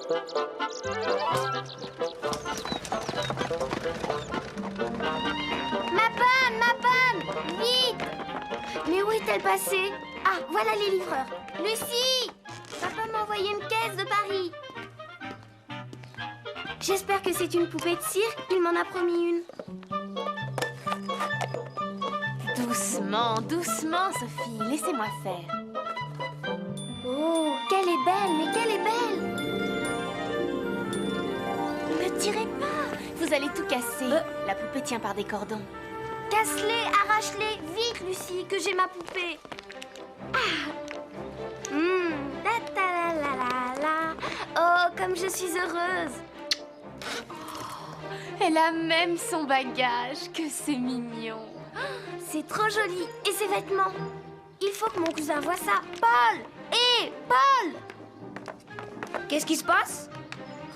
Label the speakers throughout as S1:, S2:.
S1: Ma panne! Vite! Mais où est-elle passée? Ah, voilà les livreurs. Lucie! Papa m'a envoyé une caisse de Paris. J'espère que c'est une poupée de cire. Il m'en a promis une.
S2: Doucement, doucement, Sophie. Laissez-moi faire.
S1: Oh, qu'elle est belle, mais qu'elle est belle!
S2: Ne tirez pas. Vous allez tout casser. La poupée tient par des cordons.
S1: Casse-les, arrache-les, vite, Lucie, que j'ai ma poupée. Ah. La ta la la la la. Oh, comme je suis heureuse.
S2: Elle a même son bagage. Que c'est mignon.
S1: C'est trop joli. Et ses vêtements? Il faut que mon cousin voie ça. Paul! Hé, Paul!
S3: Qu'est-ce qui se passe?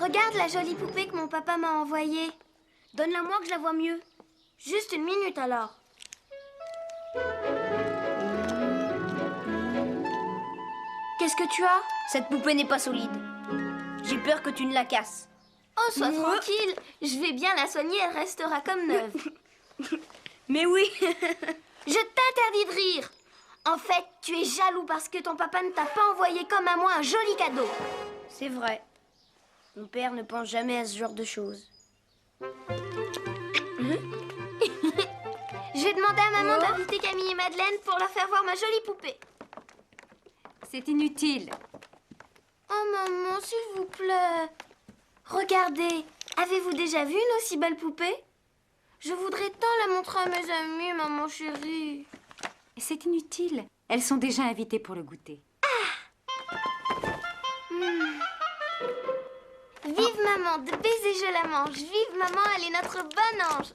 S1: Regarde la jolie poupée que mon papa m'a envoyée. Donne-la-moi que je la vois mieux. Juste une minute alors. Qu'est-ce que tu as?
S3: Cette poupée n'est pas solide. J'ai peur que tu ne la casses.
S1: Oh, sois tranquille. Je vais bien la soigner, elle restera comme neuve.
S3: Mais oui.
S1: Je t'interdis de rire. En fait, tu es jaloux parce que ton papa ne t'a pas envoyé comme à moi un joli cadeau.
S3: C'est vrai. Mon père ne pense jamais à ce genre de choses.
S1: Je vais demander à maman d'inviter Camille et Madeleine pour leur faire voir ma jolie poupée.
S2: C'est inutile.
S1: Oh maman, s'il vous plaît. Regardez, avez-vous déjà vu une aussi belle poupée? Je voudrais tant la montrer à mes amis, maman chérie.
S4: C'est inutile. Elles sont déjà invitées pour le goûter.
S1: Vive maman, de baisers je la mange. Vive maman, elle est notre bonne ange.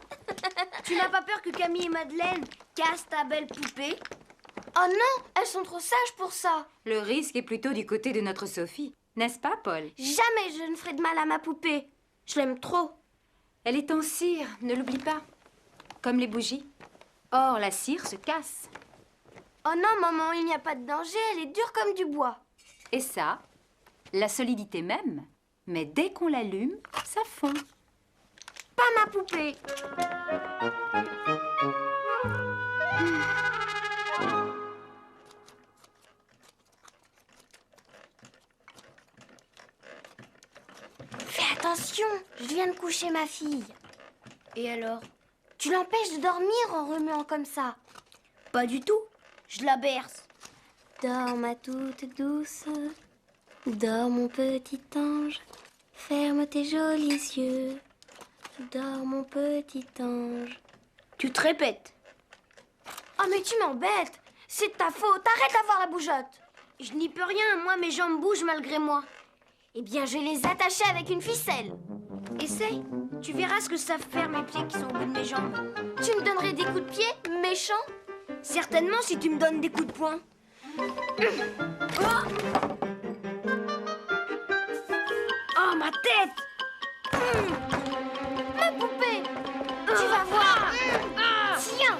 S3: Tu n'as pas peur que Camille et Madeleine cassent ta belle poupée?
S1: Oh non, elles sont trop sages pour ça.
S4: Le risque est plutôt du côté de notre Sophie. N'est-ce pas, Paul?
S1: Jamais je ne ferai de mal à ma poupée. Je l'aime trop.
S4: Elle est en cire, ne l'oublie pas. Comme les bougies. Or, la cire se casse.
S1: Oh non, maman, il n'y a pas de danger. Elle est dure comme du bois.
S4: Et ça, la solidité même. Mais dès qu'on l'allume, ça fond.
S1: Pas ma poupée. Fais attention, je viens de coucher ma fille.
S3: Et alors?
S1: Tu l'empêches de dormir en remuant comme ça.
S3: Pas du tout. Je la berce.
S1: Dors ma toute douce, dors mon petit ange, ferme tes jolis yeux, dors mon petit ange.
S3: Tu te répètes.
S1: Oh mais tu m'embêtes, c'est de ta faute, arrête d'avoir la bougeotte.
S3: Je n'y peux rien, moi mes jambes bougent malgré moi.
S1: Eh bien je vais les attacher avec une ficelle.
S3: Essaye, tu verras ce que savent faire mes pieds qui sont au bout de mes jambes.
S1: Tu me donnerais des coups de pied, méchant?
S3: Certainement si tu me donnes des coups de poing. Oh, oh ma tête!
S1: Ma poupée, tu vas voir. Tiens.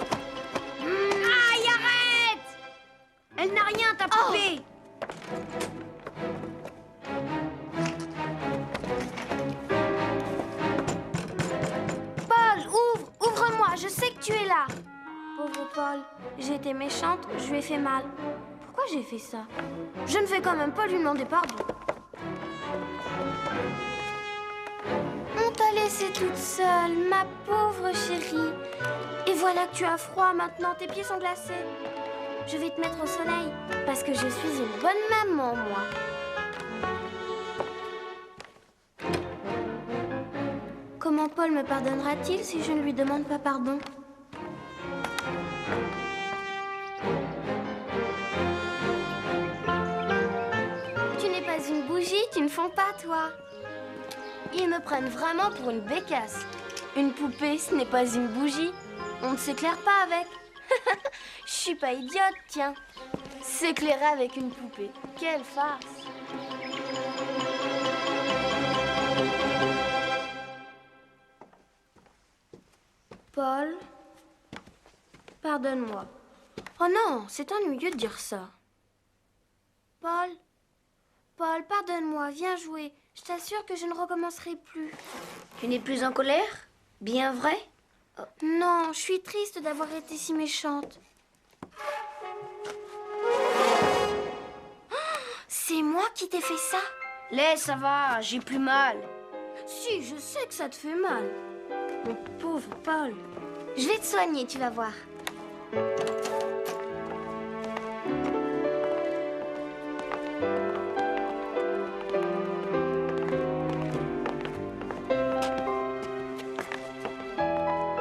S3: Aïe, arrête! Elle n'a rien, ta poupée!
S1: Paul, ouvre-moi, je sais que tu es là. Pauvre Paul, j'ai été méchante, je lui ai fait mal. Pourquoi j'ai fait ça? Je ne vais quand même pas lui demander pardon. On t'a laissée toute seule, ma pauvre chérie. Et voilà que tu as froid maintenant, tes pieds sont glacés. Je vais te mettre au soleil, parce que je suis une bonne maman, moi. Comment Paul me pardonnera-t-il si je ne lui demande pas pardon? Tu n'es pas une bougie, tu ne fonds pas, toi. Ils me prennent vraiment pour une bécasse. Une poupée, ce n'est pas une bougie. On ne s'éclaire pas avec. Je suis pas idiote, tiens. S'éclairer avec une poupée. Quelle farce. Paul, pardonne-moi. Oh non, c'est ennuyeux de dire ça. Paul, pardonne-moi, viens jouer. Je t'assure que je ne recommencerai plus.
S3: Tu n'es plus en colère? Bien vrai?
S1: Non, je suis triste d'avoir été si méchante. Oh, c'est moi qui t'ai fait ça?
S3: Laisse, ça va, j'ai plus mal.
S1: Si, je sais que ça te fait mal. Mon pauvre Paul. Je vais te soigner, tu vas voir.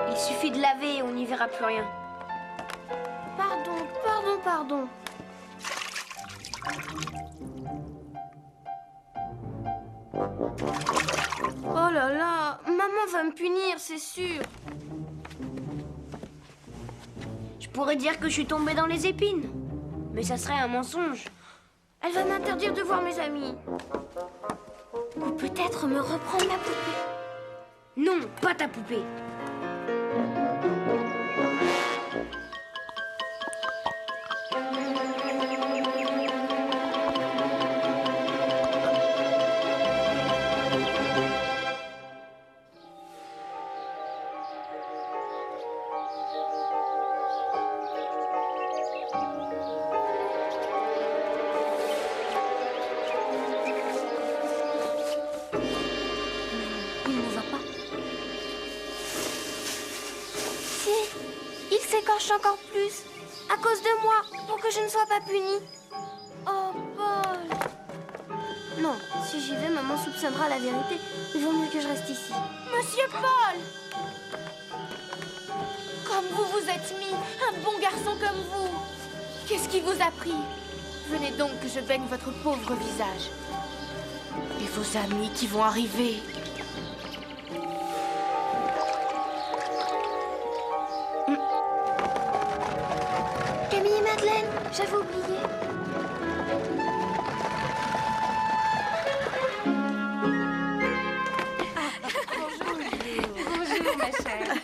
S3: Il suffit de laver et on n'y verra plus rien.
S1: Pardon. Oh là là, maman va me punir, c'est sûr.
S3: Je pourrais dire que je suis tombée dans les épines. Mais ça serait un mensonge.
S1: Elle va m'interdire de voir mes amis. Ou peut-être me reprendre ma poupée.
S3: Non, pas ta poupée.
S1: Il ne va pas. Si, il s'écorche encore plus. À cause de moi, pour que je ne sois pas punie. Oh, Paul. Non, si j'y vais, maman soupçonnera la vérité. Il vaut mieux que je reste ici.
S2: Monsieur Paul! Comme vous êtes mis, un bon garçon comme vous. Qu'est-ce qui vous a pris? Venez donc que je baigne votre pauvre visage. Et vos amis qui vont arriver.
S1: Camille et Madeleine, j'avais oublié.
S4: Bonjour, ma chère.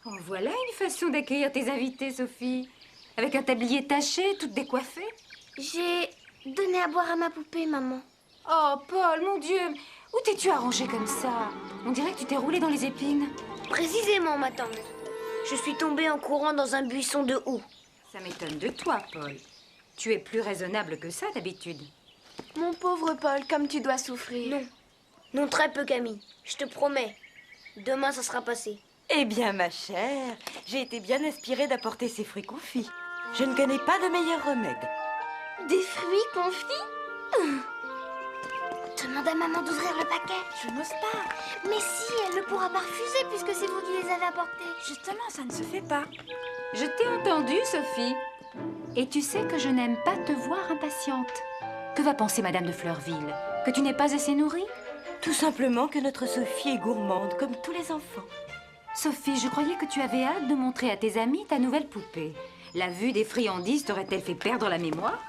S4: Oh, voilà une façon d'accueillir tes invités, Sophie. Avec un tablier taché, toute décoiffée.
S1: J'ai donné à boire à ma poupée, maman.
S4: Oh, Paul, mon Dieu, où t'es-tu arrangé comme ça? On dirait que tu t'es roulé dans les épines.
S3: Précisément, ma tante. Je suis tombée en courant dans un buisson de houx.
S4: Ça m'étonne de toi, Paul. Tu es plus raisonnable que ça, d'habitude.
S2: Mon pauvre Paul, comme tu dois souffrir.
S3: Non. Non, très peu, Camille. Je te promets. Demain, ça sera passé.
S5: Eh bien, ma chère, j'ai été bien inspirée d'apporter ces fruits confits. Je ne connais pas de meilleur remède.
S1: Des fruits confits? Demande à maman d'ouvrir le paquet.
S2: Je n'ose pas.
S1: Mais si, elle ne pourra pas refuser puisque c'est vous qui les avez apportés.
S2: Justement, ça ne se fait pas.
S4: Je t'ai entendue, Sophie. Et tu sais que je n'aime pas te voir impatiente. Que va penser Madame de Fleurville? Que tu n'es pas assez nourrie?
S5: Tout simplement que notre Sophie est gourmande, comme tous les enfants.
S4: Sophie, je croyais que tu avais hâte de montrer à tes amis ta nouvelle poupée. La vue des friandises t'aurait-elle fait perdre la mémoire?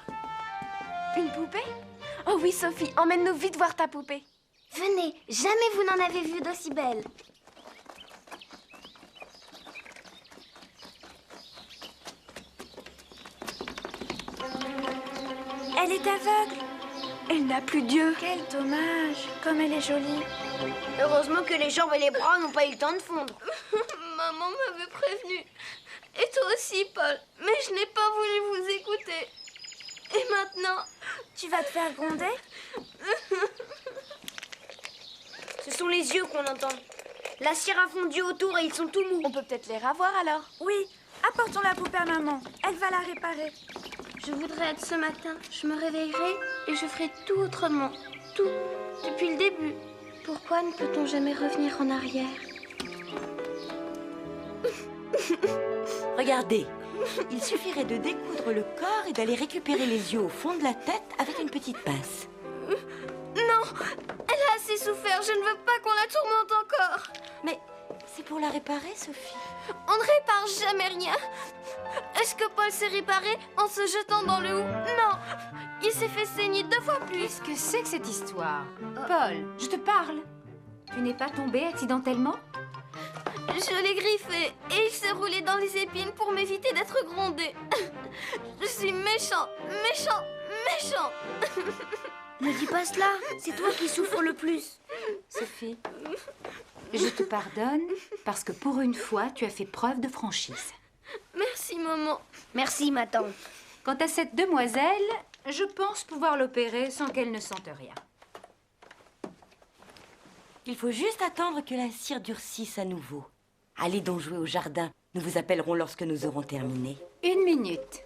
S2: Une poupée? Oh oui, Sophie, emmène-nous vite voir ta poupée.
S1: Venez, jamais vous n'en avez vu d'aussi belle.
S2: Elle est aveugle. Elle n'a plus Dieu. Quel dommage. Comme elle est jolie.
S3: Heureusement que les jambes et les bras n'ont pas eu le temps de fondre.
S1: Maman m'avait prévenue. Et toi aussi, Paul. Mais je n'ai pas voulu vous écouter. Et maintenant,
S2: Tu vas te faire gronder?
S3: Ce sont les yeux qu'on entend. La cire a fondu autour et ils sont tout mous.
S2: On peut peut-être les ravoir alors. Oui, apportons la poupée à maman. Elle va la réparer.
S1: je voudrais être ce matin. Je me réveillerai et je ferai tout autrement. Tout. Depuis le début. Pourquoi ne peut-on jamais revenir en arrière?
S5: Regardez, il suffirait de découdre le corps et d'aller récupérer les yeux au fond de la tête avec une petite pince.
S1: Non, elle a assez souffert. Je ne veux pas qu'on la tourmente encore.
S5: Mais c'est pour la réparer, Sophie.
S1: On ne répare jamais rien. Est-ce que Paul s'est réparé en se jetant dans le hou? Non, il s'est fait saigner 2 fois plus.
S4: Qu'est-ce que c'est que cette histoire? Paul, je te parle. Tu n'es pas tombé accidentellement?
S1: Je l'ai griffé et il s'est roulé dans les épines pour m'éviter d'être grondé. Je suis méchant, méchant, méchant.
S3: Ne dis pas cela, c'est toi qui souffres le plus.
S4: Sophie, je te pardonne parce que pour une fois, tu as fait preuve de franchise.
S1: Merci, maman.
S3: Merci, ma tante.
S4: Quant à cette demoiselle, je pense pouvoir l'opérer sans qu'elle ne sente rien.
S5: Il faut juste attendre que la cire durcisse à nouveau. Allez donc jouer au jardin. Nous vous appellerons lorsque nous aurons terminé.
S4: 1 minute.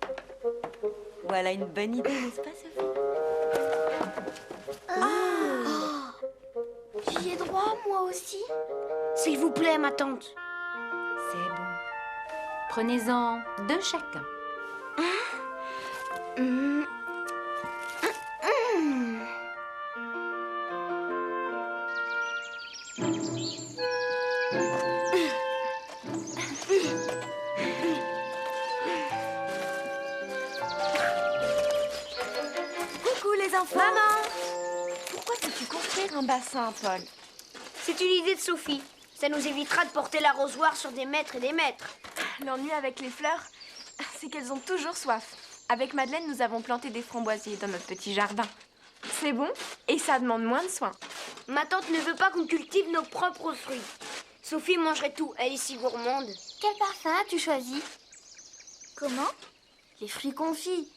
S5: Voilà une bonne idée, n'est-ce pas, Sophie?
S1: J'y ai droit, moi aussi.
S3: S'il vous plaît, ma tante.
S4: C'est bon. Prenez-en 2 chacun.
S5: Coucou les enfants.
S3: Maman,
S5: Pourquoi veux-tu construire un bassin, Paul?
S3: c'est une idée de Sophie. Ça nous évitera de porter l'arrosoir sur des mètres et des mètres.
S2: L'ennui avec les fleurs, c'est qu'elles ont toujours soif. Avec Madeleine, nous avons planté des framboisiers dans notre petit jardin. C'est bon et ça demande moins de soins.
S3: Ma tante ne veut pas qu'on cultive nos propres fruits. Sophie mangerait tout, elle est si gourmande.
S1: Quel parfum as-tu choisi?
S2: Comment?
S1: Les fruits confits.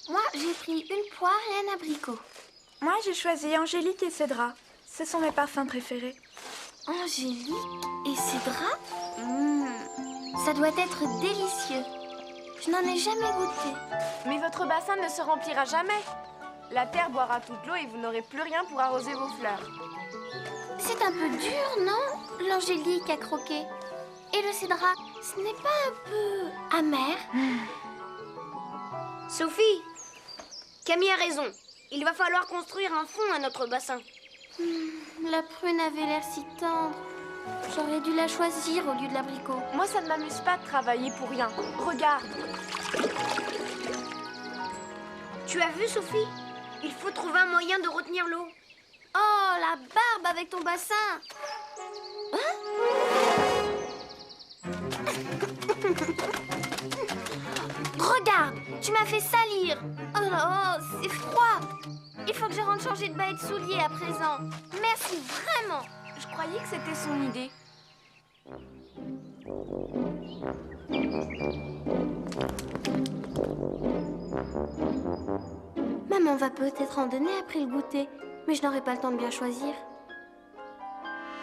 S1: Moi, j'ai pris une poire et un abricot.
S6: Moi, j'ai choisi Angélique et Cédra. Ce sont mes parfums préférés.
S1: Angélique et Cédra? Ça doit être délicieux. Je n'en ai jamais goûté.
S2: Mais votre bassin ne se remplira jamais. La terre boira toute l'eau et vous n'aurez plus rien pour arroser vos fleurs.
S1: C'est un peu dur, non? L'angélique à croquer. Et le cédra, ce n'est pas un peu amer?
S3: Sophie, Camille a raison. Il va falloir construire un fond à notre bassin.
S1: La prune avait l'air si tendre. J'aurais dû la choisir au lieu de l'abricot.
S2: Moi, ça ne m'amuse pas de travailler pour rien. Regarde.
S3: Tu as vu, Sophie? Il faut trouver un moyen de retenir l'eau.
S1: Oh, la barbe avec ton bassin! Regarde, tu m'as fait salir. Oh là, oh, c'est froid. Il faut que je rentre changer de bas et de souliers à présent. Merci vraiment.
S2: Je croyais que c'était son idée.
S1: Maman va peut-être en donner après le goûter, mais je n'aurai pas le temps de bien choisir.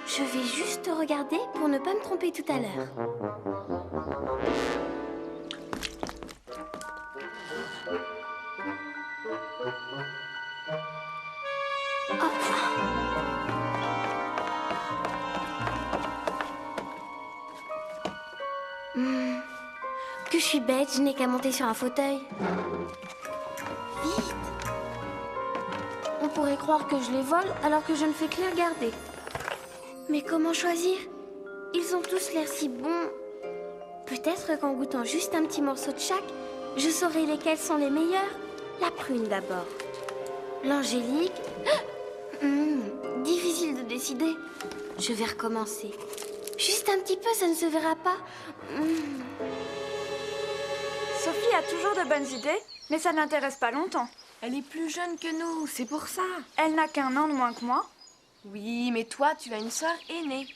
S1: Je vais juste regarder pour ne pas me tromper tout à l'heure. Que je suis bête, je n'ai qu'à monter sur un fauteuil. Vite! On pourrait croire que je les vole alors que je ne fais que les regarder. Mais comment choisir? Ils ont tous l'air si bons. Peut-être qu'en goûtant juste un petit morceau de chaque, je saurai lesquels sont les meilleurs. La prune d'abord. L'angélique. Difficile de décider. Je vais recommencer. Juste un petit peu, ça ne se verra pas.
S6: Sophie a toujours de bonnes idées, mais ça ne l'intéresse pas longtemps.
S2: Elle est plus jeune que nous, c'est pour ça.
S6: Elle n'a qu'1 an de moins que moi.
S2: Oui, mais toi, tu as une sœur aînée.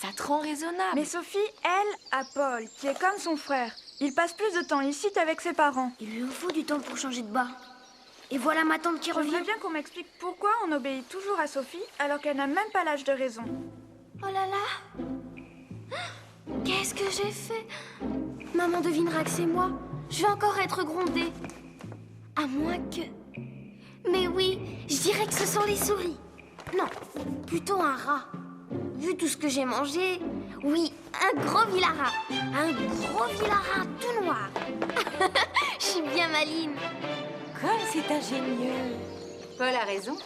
S2: Ça te rend raisonnable.
S6: Mais Sophie, elle, a Paul, qui est comme son frère. Il passe plus de temps ici qu'avec ses parents.
S3: Il lui faut du temps pour changer de bas. Et voilà ma tante qui
S6: Je voudrais
S3: revient.
S6: bien qu'on m'explique pourquoi on obéit toujours à Sophie alors qu'elle n'a même pas l'âge de raison.
S1: Oh là là! Qu'est-ce que j'ai fait? Maman devinera que c'est moi. Je vais encore être grondée. À moins que... Mais oui, je dirais que ce sont les souris. Non, plutôt un rat. Vu tout ce que j'ai mangé, oui, un gros vilarat. Un gros vilarat tout noir. Je suis bien maline.
S5: Comme c'est ingénieux.
S4: Paul a raison.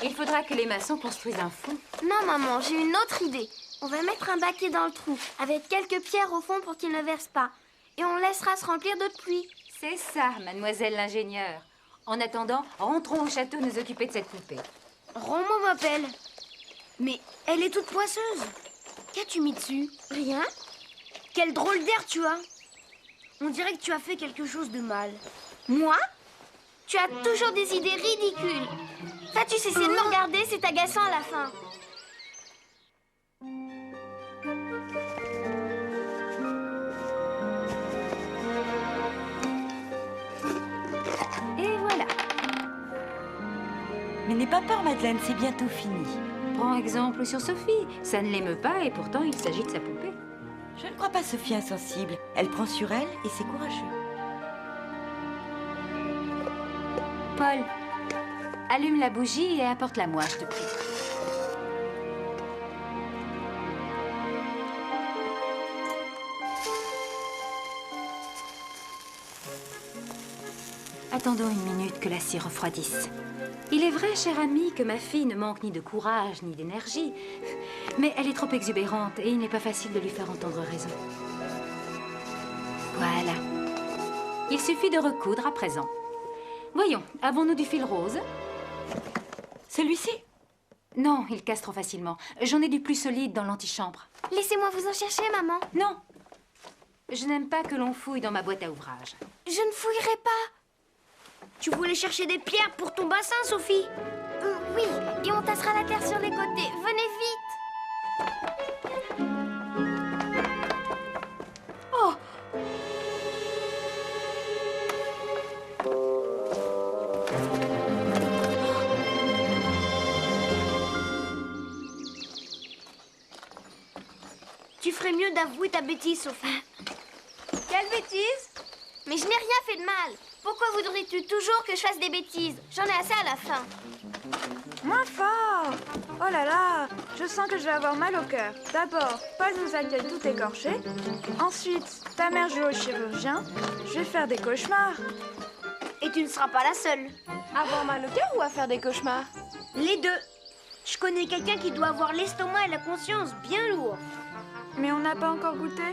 S4: Il faudra que les maçons construisent un fond.
S1: Non, maman, j'ai une autre idée. On va mettre un baquet dans le trou, avec quelques pierres au fond pour qu'il ne verse pas. Et on laissera se remplir d'eau de pluie.
S4: C'est ça, mademoiselle l'ingénieure. En attendant, rentrons au château nous occuper de cette poupée.
S3: Romo m'appelle. Mais elle est toute poisseuse. Qu'as-tu mis dessus?
S1: Rien?
S3: Quel drôle d'air tu as. On dirait que tu as fait quelque chose de mal.
S1: Moi? Tu as toujours des idées ridicules. T'as-tu cessé de me regarder? C'est agaçant à la fin.
S4: Et voilà.
S5: Mais n'aie pas peur, Madeleine, c'est bientôt fini.
S4: Prends exemple sur Sophie. Ça ne l'émeut pas et pourtant il s'agit de sa poupée.
S5: Je ne crois pas Sophie insensible. Elle prend sur elle et c'est courageux.
S4: Paul, allume la bougie et apporte-la-moi, je te prie. Attendons une minute que la cire refroidisse. Il est vrai, cher ami, que ma fille ne manque ni de courage ni d'énergie. Mais elle est trop exubérante et il n'est pas facile de lui faire entendre raison. Voilà. Il suffit de recoudre à présent. Voyons, avons-nous du fil rose?
S5: Celui-ci?
S4: Non, il casse trop facilement. J'en ai du plus solide dans l'antichambre.
S1: Laissez-moi vous en chercher, maman.
S4: Non. Je n'aime pas que l'on fouille dans ma boîte à ouvrage.
S1: Je ne fouillerai pas.
S3: Tu voulais chercher des pierres pour ton bassin, Sophie?
S1: Oui, et on tassera la terre sur les côtés. Venez vite.
S6: Oh!
S3: Tu ferais mieux d'avouer ta bêtise, Sophie.
S1: Quelle bêtise? Mais je n'ai rien fait de mal. Pourquoi voudrais-tu toujours que je fasse des bêtises? J'en ai assez à la fin.
S6: Moins fort! Oh là là! Je sens que je vais avoir mal au cœur. D'abord, Paul nous accueille tout écorché. Ensuite, ta mère joue au chirurgien. Je vais faire des cauchemars.
S3: Et tu ne seras pas la seule.
S2: Avoir mal au cœur ou à faire des cauchemars?
S3: Les deux. Je connais quelqu'un qui doit avoir l'estomac et la conscience bien lourds.
S6: Mais on n'a pas encore goûté.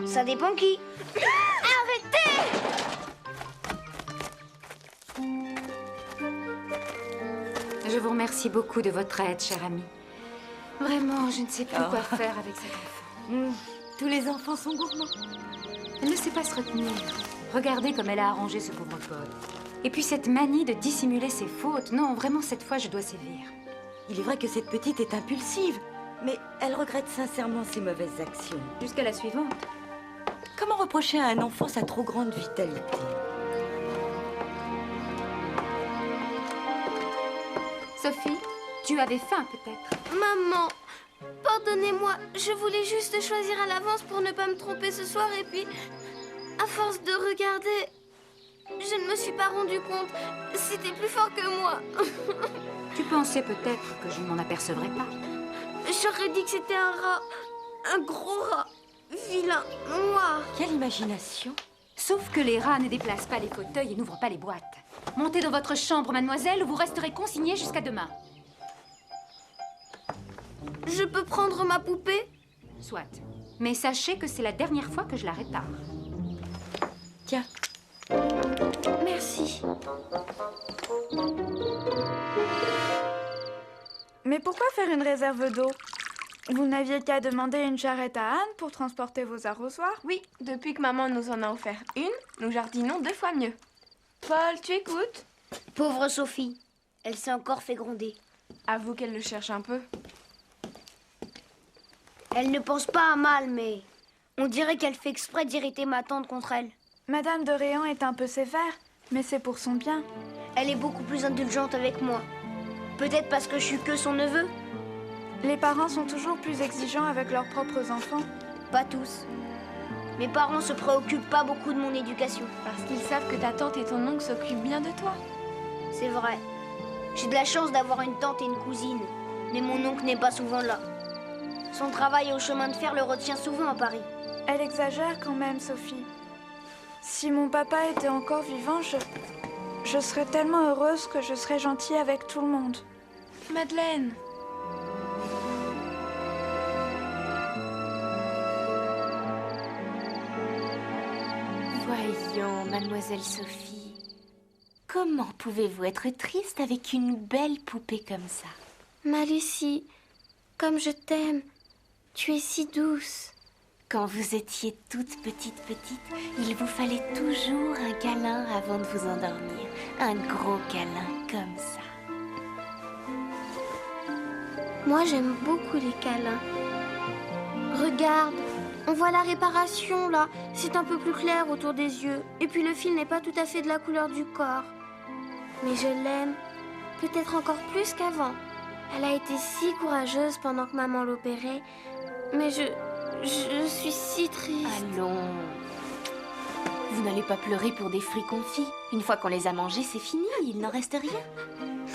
S3: Ça dépend qui.
S1: Arrêtez!
S4: Je vous remercie beaucoup de votre aide, cher ami. Vraiment, je ne sais plus quoi faire avec cet enfant.
S5: Tous les enfants sont gourmands.
S4: Elle ne sait pas se retenir. Regardez comme elle a arrangé ce pauvre Paul. Et puis cette manie de dissimuler ses fautes. Non, vraiment, cette fois, je dois sévir.
S5: Il est vrai que cette petite est impulsive, mais elle regrette sincèrement ses mauvaises actions.
S4: Jusqu'à la suivante.
S5: Comment reprocher à un enfant sa trop grande vitalité?
S4: Sophie, tu avais faim peut-être?
S1: Maman, pardonnez-moi. Je voulais juste choisir à l'avance pour ne pas me tromper ce soir. Et puis, à force de regarder, je ne me suis pas rendu compte. C'était plus fort que moi.
S4: Tu pensais peut-être que je ne m'en apercevrais pas.
S1: J'aurais dit que c'était un rat. Un gros rat. Vilain, noir.
S5: Quelle imagination!
S4: Sauf que les rats ne déplacent pas les fauteuils et n'ouvrent pas les boîtes. Montez dans votre chambre, mademoiselle, ou vous resterez consignée jusqu'à demain.
S1: Je peux prendre ma poupée?
S4: Soit. Mais sachez que c'est la dernière fois que je la répare.
S5: Tiens,
S1: Merci.
S6: Mais pourquoi faire une réserve d'eau? Vous n'aviez qu'à demander une charrette à Anne pour transporter vos arrosoirs?
S2: Oui, depuis que maman nous en a offert une, nous jardinons 2 fois mieux. Paul, tu écoutes?
S3: Pauvre Sophie. Elle s'est encore fait gronder.
S2: Avoue qu'elle le cherche un peu.
S3: Elle ne pense pas à mal, mais on dirait qu'elle fait exprès d'irriter ma tante contre elle.
S6: Madame de Réan est un peu sévère, mais c'est pour son bien.
S3: Elle est beaucoup plus indulgente avec moi. Peut-être parce que je suis que son neveu?
S6: Les parents sont toujours plus exigeants avec leurs propres enfants.
S3: Pas tous. Mes parents se préoccupent pas beaucoup de mon éducation.
S2: Parce qu'ils savent que ta tante et ton oncle s'occupent bien de toi.
S3: C'est vrai. J'ai de la chance d'avoir une tante et une cousine. Mais mon oncle n'est pas souvent là. Son travail au chemin de fer le retient souvent à Paris.
S6: Elle exagère quand même, Sophie. Si mon papa était encore vivant, je serais tellement heureuse que je serais gentille avec tout le monde.
S2: Madeleine. Voyons, mademoiselle Sophie. Comment pouvez-vous être triste avec une belle poupée comme ça?
S1: Ma Lucie, comme je t'aime, tu es si douce.
S2: Quand vous étiez toute petite, il vous fallait toujours un câlin avant de vous endormir. Un gros câlin comme ça.
S1: Moi, j'aime beaucoup les câlins. Regarde, on voit la réparation, là. C'est un peu plus clair autour des yeux. Et puis le fil n'est pas tout à fait de la couleur du corps. Mais je l'aime, peut-être encore plus qu'avant. Elle a été si courageuse pendant que maman l'opérait. Mais je suis si triste.
S2: Allons. Vous n'allez pas pleurer pour des fruits confits. Une fois qu'on les a mangés, c'est fini, il n'en reste rien.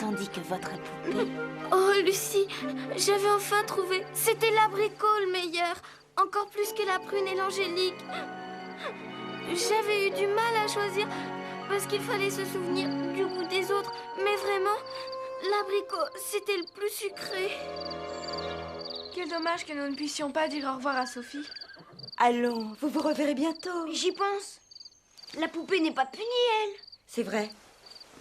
S2: Tandis que votre poupée...
S1: Oh, Lucie, j'avais enfin trouvé. C'était l'abricot le meilleur. Encore plus que la prune et l'angélique. J'avais eu du mal à choisir parce qu'il fallait se souvenir du goût des autres. Mais vraiment, l'abricot, c'était le plus sucré.
S6: Quel dommage que nous ne puissions pas dire au revoir à Sophie.
S5: Allons, vous vous reverrez bientôt.
S3: J'y pense. La poupée n'est pas punie, elle.
S5: C'est vrai.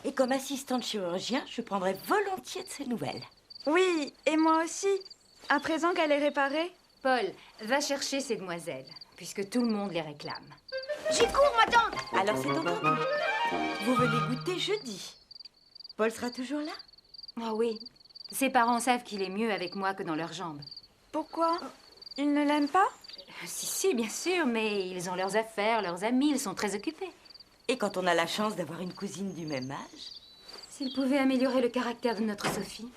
S5: Et comme assistante chirurgien, je prendrai volontiers de ses nouvelles.
S6: Oui, et moi aussi. À présent qu'elle est réparée.
S4: Paul, va chercher ces demoiselles, puisque tout le monde les réclame.
S3: J'y cours, ma tante.
S5: Alors c'est entendu. Vous venez goûter jeudi. Paul sera toujours là?
S4: Oh oui, ses parents savent qu'il est mieux avec moi que dans leurs jambes.
S6: Pourquoi? Ils ne l'aiment pas?
S4: Si, bien sûr, mais ils ont leurs affaires, leurs amis, ils sont très occupés.
S5: Et quand on a la chance d'avoir une cousine du même âge?
S4: S'ils pouvaient améliorer le caractère de notre Sophie.